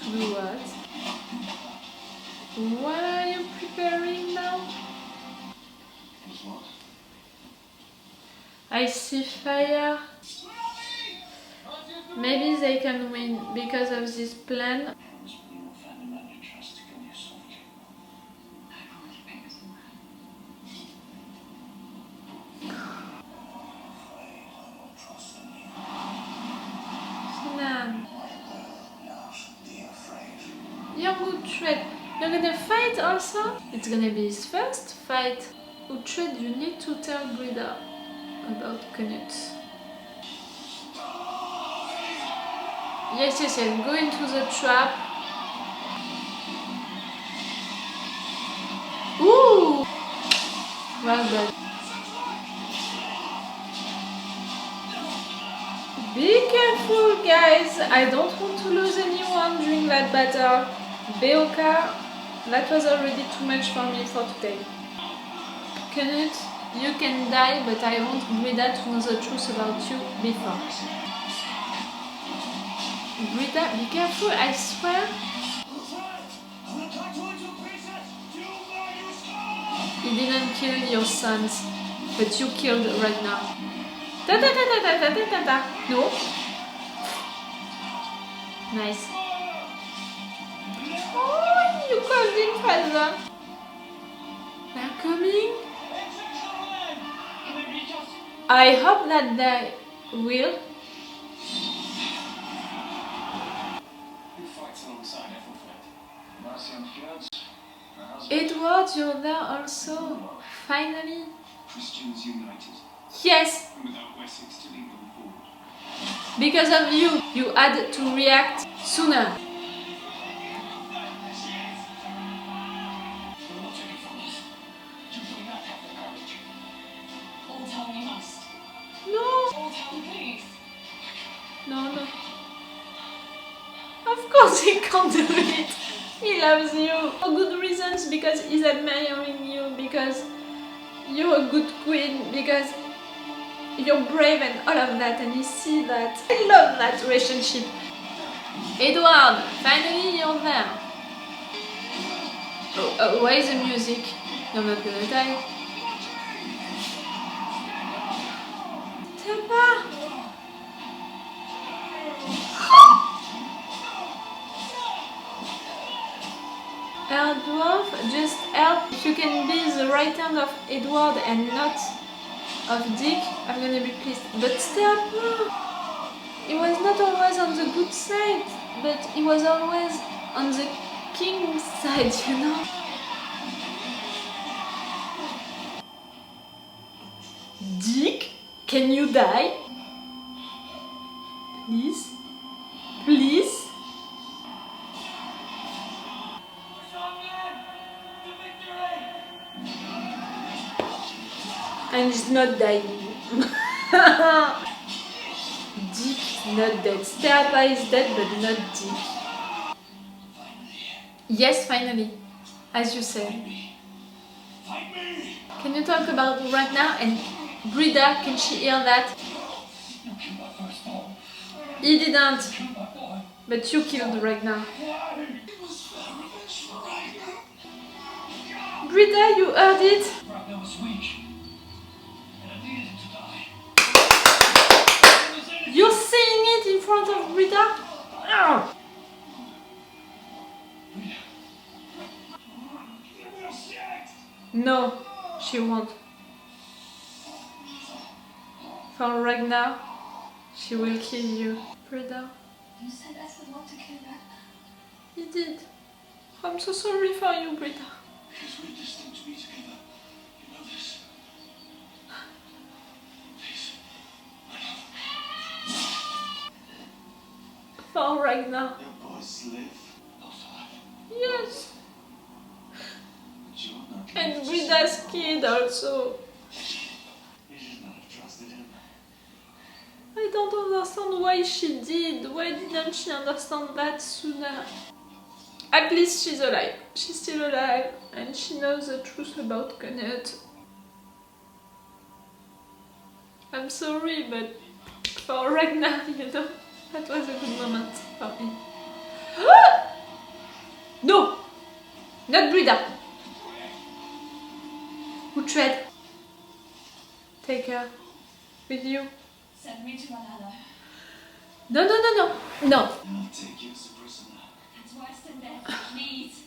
To do what? What are you preparing now? I see fire. Maybe they can win because of this plan. Sinan, you're good trade. You're gonna fight also? It's gonna be his first fight. Uhtred, you need to tell Brida about Knut. Yes, go into the trap. Ooh! Well done. Be careful, guys. I don't want to lose anyone during that battle. Beoka, that was already too much for me for today. Knut, you can die, but I want Brida to know the truth about you before. Brida, be careful, I swear. He didn't kill your sons, but you killed Ragnar. No? Nice. Oh, you called him father. They're coming. I hope that they will. Edward, you're there also. Finally. Christians united. Yes. Without Wessex to lead them forward. Because of you, you had to react sooner. No. Of course he can't do it. He loves you. For good reasons, because he's admiring you, because you're a good queen, because you're brave and all of that, and he sees that. I love that relationship. Edward, finally you're there. Oh, why is the music? You're not gonna die. Papa! Dwarf, just help. If you can be the right hand of Edward and not of Dick, I'm gonna be pleased. But stop! He was not always on the good side, but he was always on the king's side, you know? Dick, can you die? Please? Please? And he's not dying. Dick not dead. Steapa is dead, but not Dick. Yes, finally. As you said. Can you talk about Ragnar and Brida? Can she hear that? He didn't. But you killed Ragnar. Brida, you heard it? You're saying it in front of Brida? Oh. No, she won't. For Ragnar, she will kill you. Brida. You said Ed would want to kill Ragnar. He did. I'm so sorry for you, Brida. Because we're destined to be together. You know this. Please. For Ragnar. Your boys live. Not alive. Yes. But you're not. And Brida's kid also. You should not have trusted him. I don't understand why she did. Why didn't she understand that sooner? At least she's alive. She's still alive and she knows the truth about Knut. I'm sorry, but for Ragnar, you know, that was a good moment for me. Not Brida. Uhtred. Take her with you. Send me to Valhalla. No. No. I'll take you as a prisoner. That's worse than death, please.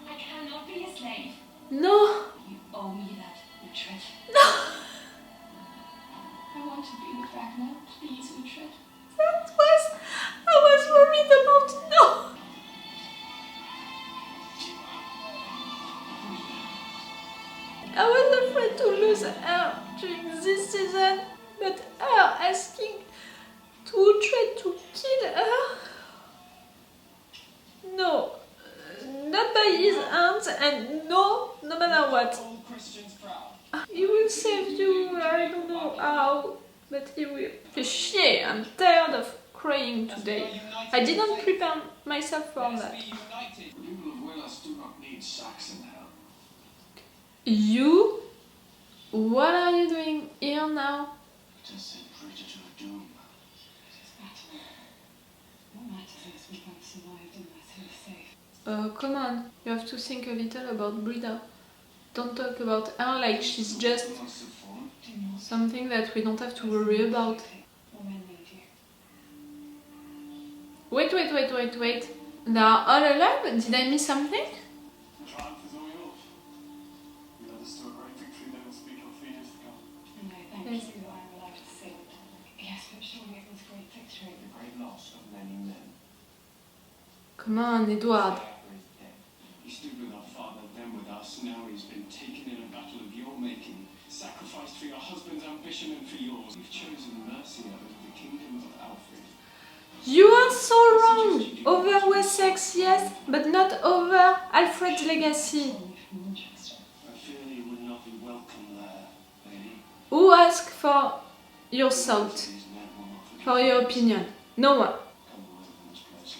I cannot be a slave. No. You owe me that, Uhtred. No. I want to be with Ragnar, please, Uhtred. I was worried about no. I was afraid to lose her during this season, but her asking to Uhtred to kill her. No, not by his hands, and no matter what. All Christians proud. He will save you, I don't know how, but he will. Shit, I'm tired of crying today. I didn't prepare myself for that. The people of Willis do not need Saxon help. You? What are you doing here now? Just send Bridget to her doom. What matters is we both survived and we're safe. Come on, you have to think a little about Brida. Don't talk about her like she's just Must have fallen. Do not. something that we don't have to worry about. Or men need you. Wait. They are all alive? Did I miss something? Triumph is all yours. You led us to a great victory that will speak of years to come. And I thank Yes. you that I'm alive to see it. Yes, but surely it was great victory. The great loss of many men. Come on, Edward. Egbert is dead. He stood with our father, then with us. Now he's been taken in a battle of your making, sacrificed for your husband's ambition and for yours. You've chosen Mercia over the kingdom of Alfred. You are so wrong! Over Wessex, yes, but not over Alfred's legacy. Only from Winchester. I fear you would not be welcome there, lady. Who asked for your thought, These men will not forgive for your opinion? No one. Come away from this place,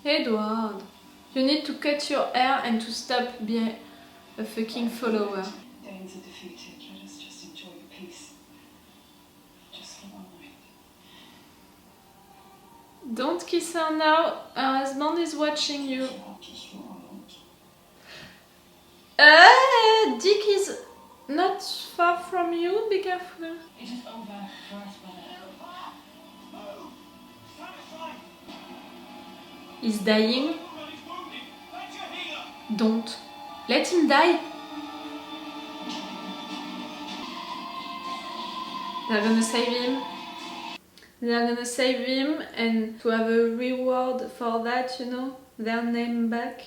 Lord King. Edward, you need to cut your hair and to stop being a fucking follower. Danes are defeated. Let us just enjoy the peace. Just for one night. Don't kiss her now, her husband is watching you. Not just for a moment. Dick is not far from you, be careful. It is over for us, brother. No! Stand aside! He's dying. Everybody's wounded! Let your healer! Don't. Let him die. They're gonna save him. They're gonna save him and to have a reward for that, you know, their name back.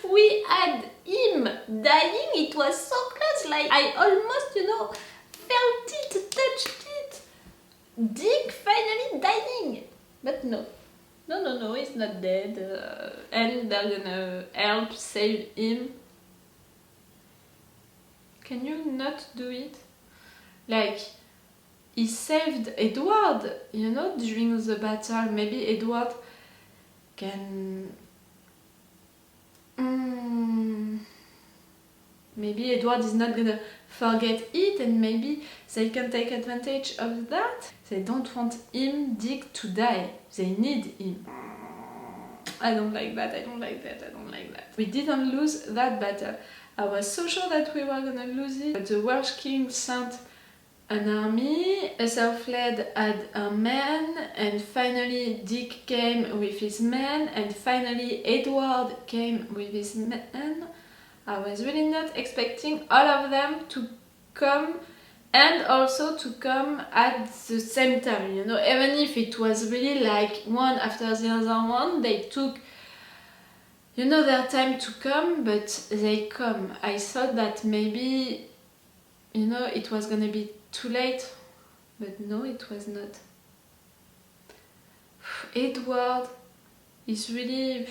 We had him dying, it was so close, like I almost, you know, felt it, touched it. Dick finally dying. But no, he's not dead. And they're gonna help save him. Can you not do it? Like, he saved Edward, you know, during the battle. Maybe Edward can... Maybe Edward is not gonna forget it, and maybe they can take advantage of that. They don't want him, Dick, to die. They need him. I don't like that. We didn't lose that battle. I was so sure that we were gonna lose it. But the Welsh king sent an army, Ethelflaed had a man, and finally Dick came with his men, and finally Edward came with his men. I was really not expecting all of them to come, and also to come at the same time, you know, even if it was really like one after the other one, they took, you know, their time to come, but they come. I thought that maybe, you know, it was gonna be too late, but no, it was not. Edward is really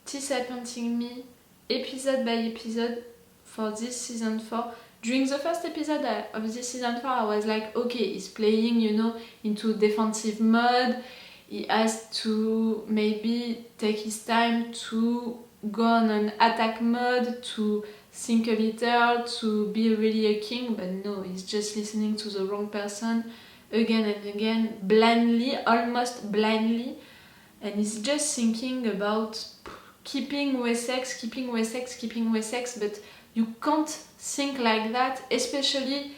disappointing me episode by episode for this season 4. During the first episode of this season 4, I was like, okay, he's playing, you know, into defensive mode. He has to maybe take his time to go on an attack mode, to think a little, to be really a king, but no, he's just listening to the wrong person again and again, blindly, almost blindly, and he's just thinking about keeping Wessex, but you can't think like that, especially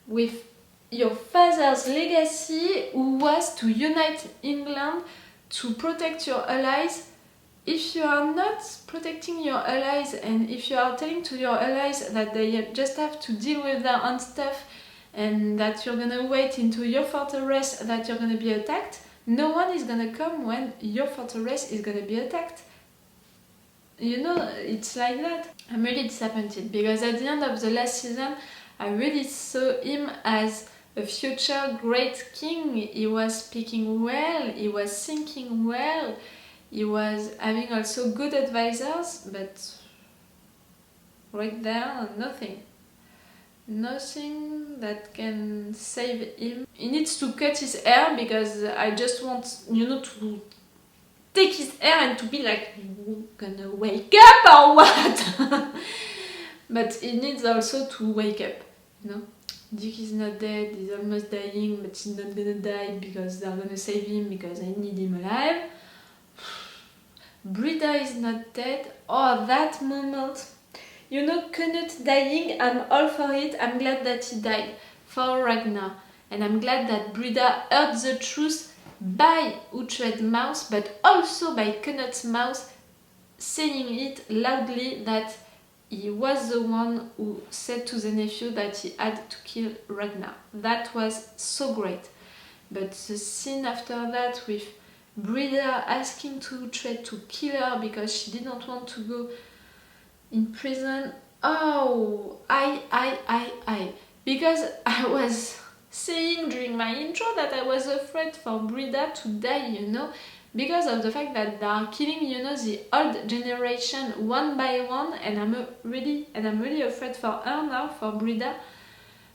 with your father's legacy, who was to unite England, to protect your allies. If you are not protecting your allies, and if you are telling to your allies that they just have to deal with their own stuff, and that you're gonna wait into your fortress, that you're gonna be attacked, no one is gonna come when your fortress is gonna be attacked. You know, it's like that. I'm really disappointed, because at the end of the last season, I really saw him as a future great king. He was speaking well, he was thinking well, he was having also good advisors, but right there, nothing. Nothing that can save him. He needs to cut his hair, because I just want, to take his hair and to be like, you gonna wake up or what? But he needs also to wake up, Dick is not dead, he's almost dying, but he's not gonna die because they're gonna save him, because I need him alive. Brida is not dead. Oh, that moment. Canute dying, I'm all for it. I'm glad that he died for Ragnar. And I'm glad that Brida heard the truth by Uhtred's mouth, but also by Canute's mouth, saying it loudly that he was the one who said to the nephew that he had to kill Ragnar. That was so great. But the scene after that with Brida asking to Uhtred to kill her because she didn't want to go in prison. Oh, because I was saying during my intro that I was afraid for Brida to die, because of the fact that they are killing, the old generation one by one, and I'm really afraid for her now, for Brida.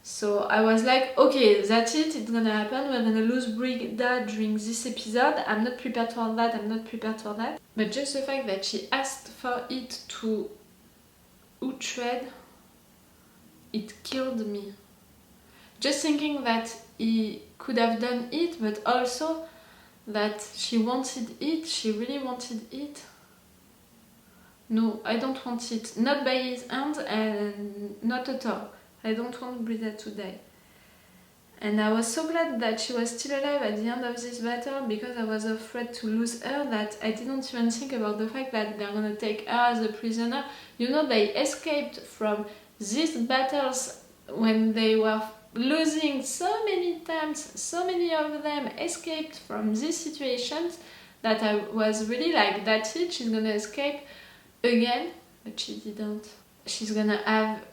So I was like, okay, that's it, it's gonna happen, we're gonna lose Brida during this episode. I'm not prepared for that, But just the fact that she asked for it to Uhtred, it killed me. Just thinking that he could have done it, but also that she wanted it, she really wanted it. No, I don't want it. Not by his hand, and not at all. I don't want Brida to die. And I was so glad that she was still alive at the end of this battle, because I was afraid to lose her, that I didn't even think about the fact that they're gonna take her as a prisoner. They escaped from these battles when they were losing so many times, so many of them escaped from these situations, that I was really like, that's it, she's gonna escape again, but she didn't. She's gonna have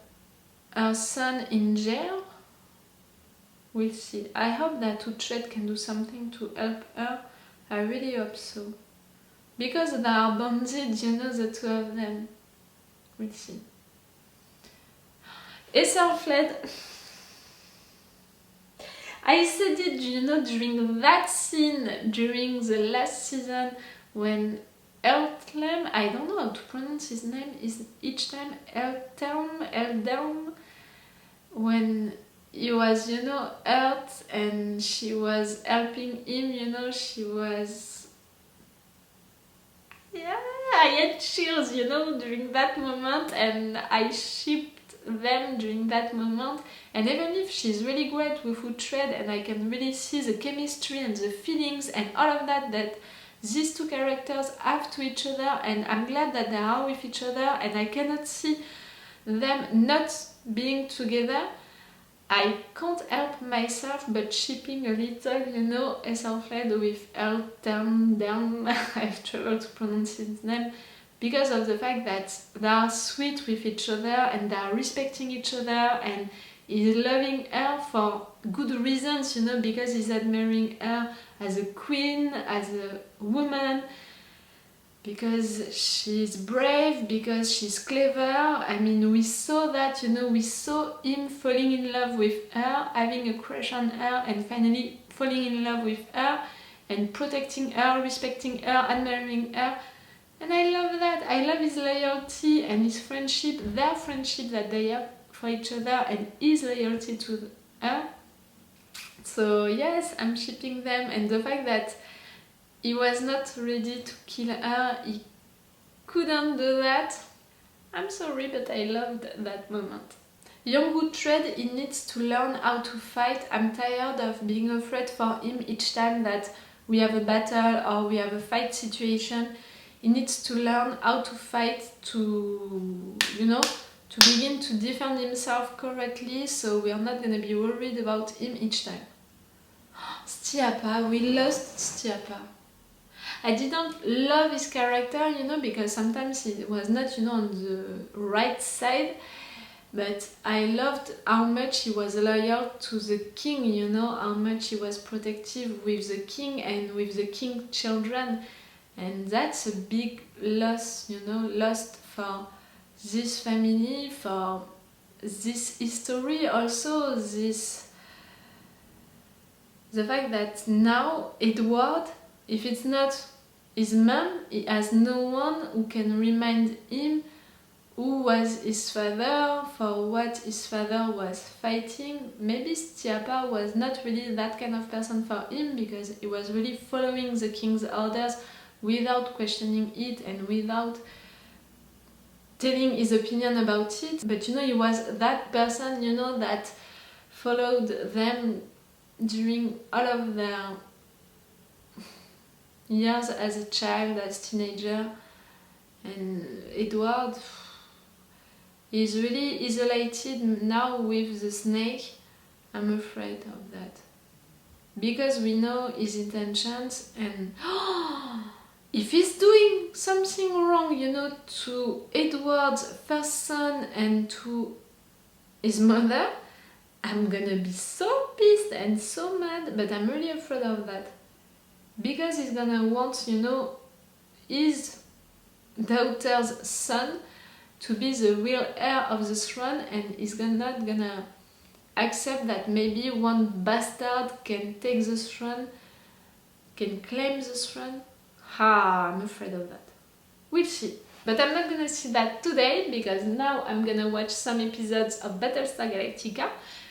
her son in jail. We'll see. I hope that Uhtred can do something to help her. I really hope so. Because they are bonded, the two of them. We'll see. Ethelflaed. I said it, during that scene, during the last season, when Elthelm, I don't know how to pronounce his name, is each time Eldelm, when he was, hurt and she was helping him, she was... Yeah, I had chills, during that moment, and I shipped them during that moment. And even if she's really great with Uhtred, and I can really see the chemistry and the feelings and all of that these two characters have to each other, and I'm glad that they are with each other, and I cannot see them not being together, I can't help myself but shipping a little, Ethelflaed with Elthelm, I've trouble to pronounce his name, because of the fact that they are sweet with each other, and they are respecting each other, and he's loving her for good reasons, because he's admiring her as a queen, as a woman, because she's brave, because she's clever. We saw that, we saw him falling in love with her, having a crush on her, and finally falling in love with her, and protecting her, respecting her, admiring her. And I love that. I love his loyalty and his friendship, their friendship that they have for each other, and his loyalty to her. So So yes, I'm shipping them, and the fact that he was not ready to kill her, he couldn't do that. I'm sorry, but I loved that moment. Young Tread, he needs to learn how to fight. I'm tired of being afraid for him each time that we have a battle or we have a fight situation. He needs to learn how to fight, to, you know, to begin to defend himself correctly, so we are not gonna be worried about him each time. Stiapa, we lost Stiapa. I didn't love his character, you know, because sometimes he was not, you know, on the right side. But I loved how much he was loyal to the king, you know, how much he was protective with the king and with the king's children. And that's a big loss, you know, lost for this family, for this history, also the fact that now Edward, if it's not his mom, he has no one who can remind him who was his father, for what his father was fighting. Maybe Stiapa was not really that kind of person for him, because he was really following the king's orders without questioning it and without telling his opinion about it. But you know, he was that person, you know, that followed them during all of their years as a child, as teenager. And Edward is really isolated now with the snake. I'm afraid of that, because we know his intentions, and if he's doing something wrong, you know, to Edward's first son and to his mother, I'm gonna be so pissed and so mad. But I'm really afraid of that, because he's gonna want, you know, his daughter's son to be the real heir of the throne, and he's not gonna accept that maybe one bastard can take the throne, can claim the throne. I'm afraid of that. We'll see. But I'm not gonna see that today, because now I'm gonna watch some episodes of Battlestar Galactica.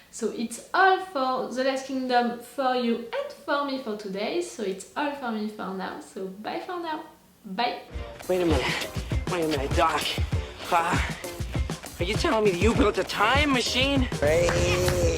So it's all for The Last Kingdom for you and for me for today. So it's all for me for now. So bye for now. Bye. Wait a minute, Doc. Are you telling me that you built a time machine? Crazy.